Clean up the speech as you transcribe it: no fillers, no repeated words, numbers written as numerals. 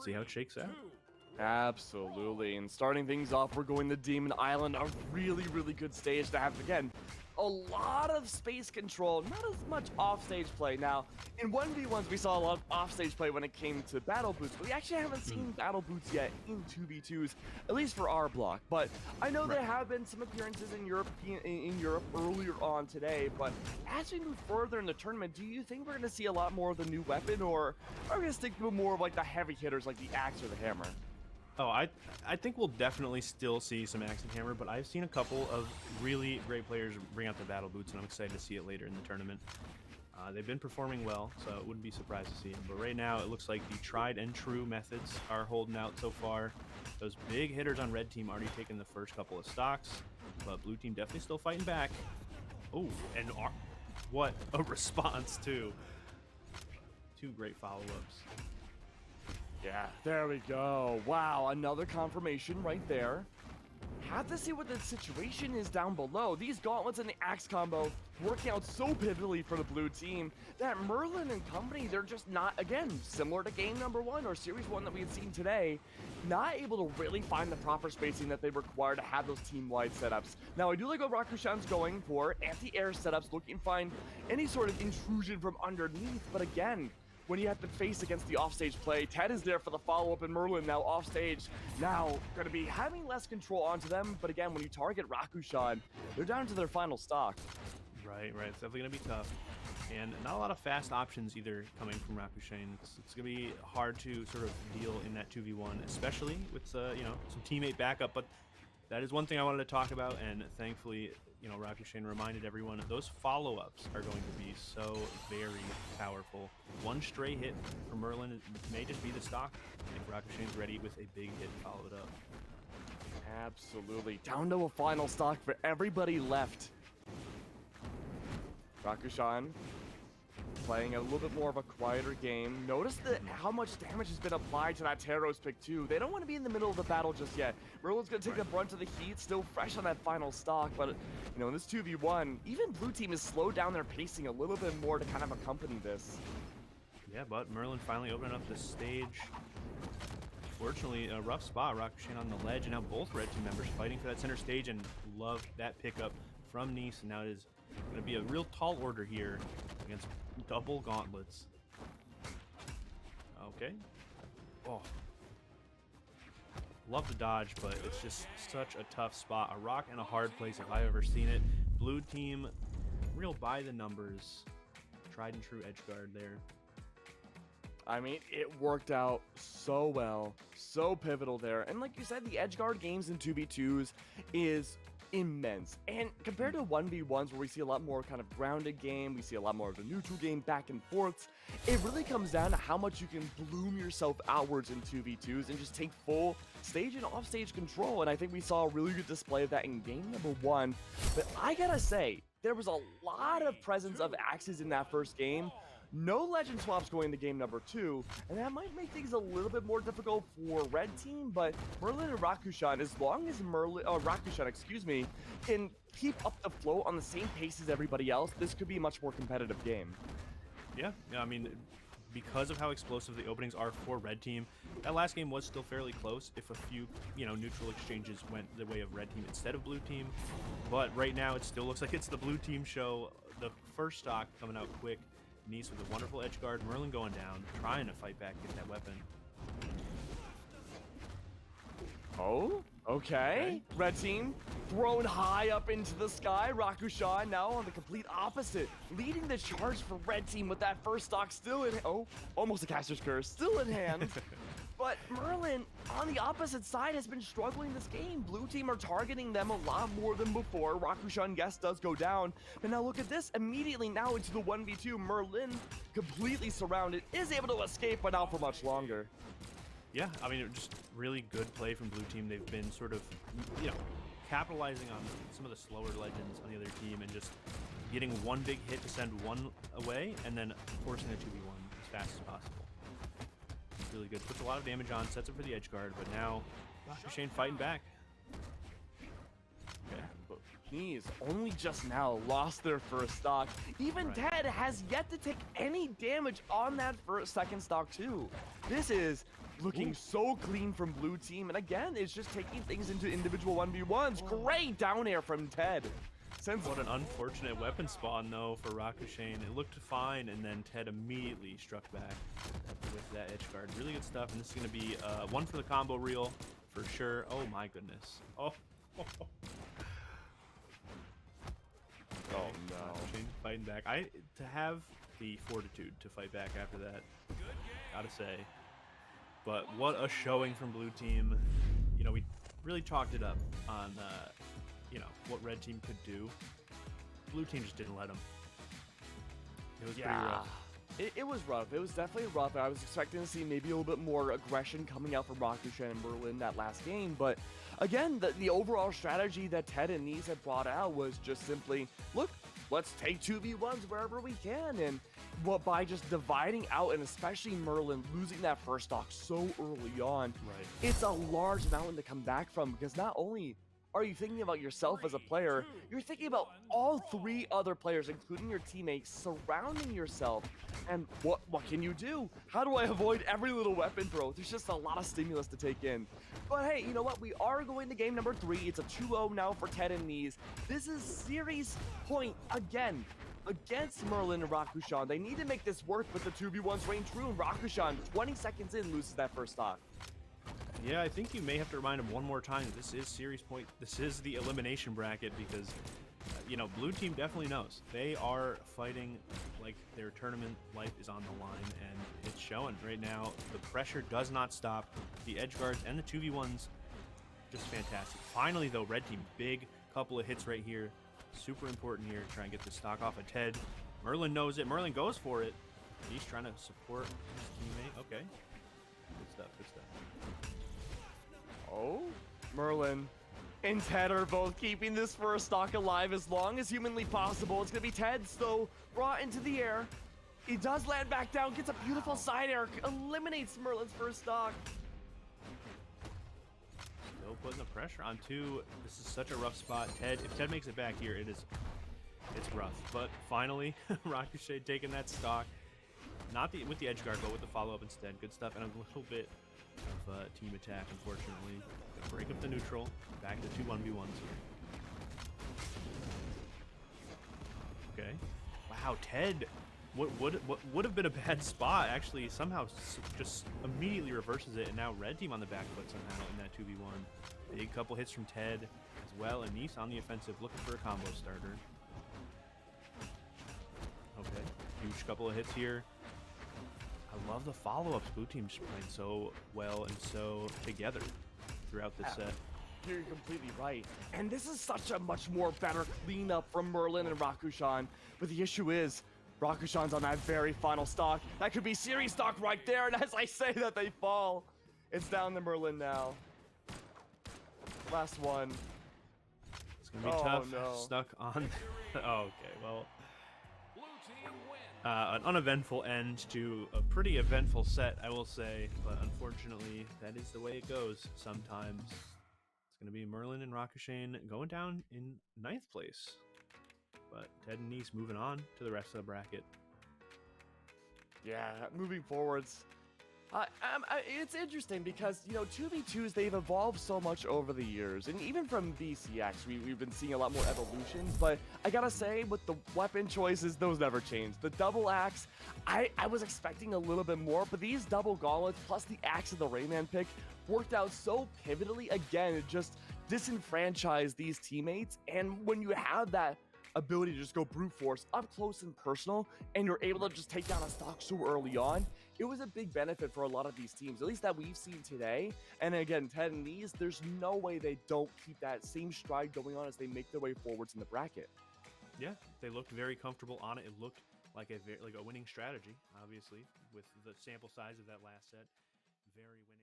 Let's see how it shakes out. Absolutely. And starting things off, we're going to Demon Island, a really, really good stage to have, again, a lot of space control, not as much offstage play. Now, in 1v1s, we saw a lot of offstage play when it came to battle boots, but we actually haven't seen battle boots yet in 2v2s, at least for our block. But I know there have been some appearances in Europe earlier on today, but as we move further in the tournament, do you think we're going to see a lot more of the new weapon, or are we going to stick to more of like the heavy hitters like the axe or the hammer? Oh, I think we'll definitely still see some axe and hammer, but I've seen a couple of really great players bring out the battle boots, and I'm excited to see it later in the tournament. They've been performing well, so it wouldn't be surprised to see them. But right now, it looks like the tried and true methods are holding out so far. Those big hitters on red team already taken the first couple of stocks, but blue team definitely still fighting back. Oh, and what a response too. Two great follow-ups. Yeah, there we go. Wow, another confirmation right there. Have to see what the situation is down below. These gauntlets and the axe combo working out so pivotally for the blue team that Merlin and company, they're just not, again, similar to game number 1 or series 1 that we had seen today, not able to really find the proper spacing that they require to have those team-wide setups. Now, I do like what Rakushain's going for, anti-air setups, looking to find any sort of intrusion from underneath, but again, when you have to face against the offstage play, Ted is there for the follow-up, and Merlin now offstage. Now, going to be having less control onto them, but again, when you target Rakushain, they're down to their final stock. Right. It's definitely going to be tough. And not a lot of fast options either coming from Rakushain. It's going to be hard to sort of deal in that 2v1, especially with, some teammate backup. But that is one thing I wanted to talk about, and thankfully, Rakushain reminded everyone those follow-ups are going to be so very powerful. One stray hit from Merlin may just be the stock if Rakushain's ready with a big hit to follow it up. Absolutely. Down to a final stock for everybody left. Rakushain playing a little bit more of a quieter game. Notice how much damage has been applied to that Taros pick too. They don't want to be in the middle of the battle just yet. Merlin's going to take the brunt of the heat, still fresh on that final stock, but in this 2v1, even blue team has slowed down their pacing a little bit more to kind of accompany this. Yeah, but Merlin finally opening up the stage. Fortunately, a rough spot. Rakushain on the ledge, and now both red team members fighting for that center stage, and love that pickup from Neeze. And now it is going to be a real tall order here against double gauntlets. Okay. Oh. Love the dodge, but it's just such a tough spot. A rock and a hard place if I've ever seen it. Blue team, real by the numbers. Tried and true edge guard there. I mean, it worked out so well, so pivotal there. And like you said, the edge guard games in 2v2s is immense. And compared to 1v1s where we see a lot more kind of grounded game, we see a lot more of the neutral game back and forths, it really comes down to how much you can bloom yourself outwards in 2v2s and just take full stage and offstage control. And I think we saw a really good display of that in game number 1. But I gotta say, there was a lot of presence of axes in that first game. No legend swaps going to game number 2, and that might make things a little bit more difficult for red team, but Merlin and Rakushain, as long as Rakushain, can keep up the flow on the same pace as everybody else, this could be a much more competitive game. Yeah, I mean, because of how explosive the openings are for red team, that last game was still fairly close if a few, neutral exchanges went the way of red team instead of blue team. But right now, it still looks like it's the blue team show. The first stock coming out quick. Neeze with a wonderful edge guard. Merlin going down, trying to fight back, get that weapon. Oh, okay. Red team thrown high up into the sky. Rakushain now on the complete opposite, leading the charge for red team with that first stock still in. Oh, almost a caster's curse, still in hand. But Merlin on the opposite side has been struggling this game. Blue team are targeting them a lot more than before. Rakushain, yes, does go down. But now look at this. Immediately now into the 1v2. Merlin, completely surrounded, is able to escape, but not for much longer. Yeah, I mean, just really good play from blue team. They've been sort of, capitalizing on some of the slower legends on the other team and just getting one big hit to send one away and then forcing a 2v1 as fast as possible. Really good. Puts a lot of damage on, sets up for the edge guard, but now Rakushain fighting back. Okay. Neeze only just now lost their first stock. Even Right. Ted has yet to take any damage on that second stock too. This is looking Ooh. so clean from blue team, and again, it's just taking things into individual 1v1s. Great down air from Ted. What an unfortunate weapon spawn, though, for Rakushain. It looked fine, and then Ted immediately struck back with that edge guard. Really good stuff, and this is going to be one for the combo reel for sure. Oh, my goodness. Oh, Oh no. Rakushain fighting back. To have the fortitude to fight back after that, gotta say. But what a showing from blue team. You know, we really chalked it up on what red team could do. Blue team just didn't let them. It was pretty rough. It was rough. It was definitely rough. I was expecting to see maybe a little bit more aggression coming out from Rakushain and Merlin that last game. But again, the overall strategy that Ted and Neeze had brought out was just simply, look, let's take 2v1s wherever we can. And by just dividing out, and especially Merlin losing that first stock so early on, Right. it's a large mountain to come back from, because not only are you thinking about yourself as a player, you're thinking about all 3 other players, including your teammates, surrounding yourself. And what can you do? How do I avoid every little weapon throw? There's just a lot of stimulus to take in. But hey, you know what? We are going to game number 3. It's a 2-0 now for Ted and Neeze. This is series point again against Merlin and Rakushain. They need to make this work with the 2v1s reign true, and Rakushain, 20 seconds in, loses that first stock. Yeah, I think you may have to remind him one more time that this is series point. This is the elimination bracket because, blue team definitely knows. They are fighting like their tournament life is on the line, and it's showing right now. The pressure does not stop. The edge guards and the 2v1s, just fantastic. Finally, though, red team, big couple of hits right here. Super important here. Try and get the stock off of Ted. Merlin knows it. Merlin goes for it. He's trying to support his teammate. Okay. Good stuff, good stuff. Oh, Merlin and Ted are both keeping this first stock alive as long as humanly possible. It's going to be Ted's, though, brought into the air. He does land back down, gets a beautiful side air, eliminates Merlin's first stock. Still putting the pressure on 2. This is such a rough spot. If Ted makes it back here, it's rough. But finally, Rakushain taking that stock. Not with the edge guard, but with the follow-up instead. Good stuff, and a little bit of team attack, unfortunately. Gonna break up the neutral. Back to 2 1v1s. Okay. Wow, Ted. What would have been a bad spot actually somehow just immediately reverses it, and now red team on the back foot somehow in that 2v1. Big couple hits from Ted as well, and Neeze on the offensive looking for a combo starter. Okay, huge couple of hits here. I love the follow-ups. Blue team's playing so well and so together throughout this set. You're completely right. And this is such a much more better cleanup from Merlin and Rakushain. But the issue is, Rakushain's on that very final stock. That could be series stock right there. And as I say that, they fall. It's down to Merlin now. Last one. It's going to be tough. No. Stuck on... Oh, okay, well... an uneventful end to a pretty eventful set, I will say, but unfortunately, that is the way it goes sometimes. It's going to be Merlin and Rakushain going down in 9th place, but Ted and Neeze moving on to the rest of the bracket. Yeah, moving forwards. It's interesting because, 2v2s, they've evolved so much over the years. And even from BCX, we've been seeing a lot more evolutions. But I gotta say, with the weapon choices, those never change. The double axe, I was expecting a little bit more. But these double gauntlets, plus the axe of the Rayman pick, worked out so pivotally. Again, it just disenfranchised these teammates. And when you have that ability to just go brute force up close and personal, and you're able to just take down a stock so early on, it was a big benefit for a lot of these teams, at least that we've seen today. And again, Ted and Neeze, there's no way they don't keep that same stride going on as they make their way forwards in the bracket. Yeah, they looked very comfortable on it. It looked like a winning strategy, obviously, with the sample size of that last set. Very winning.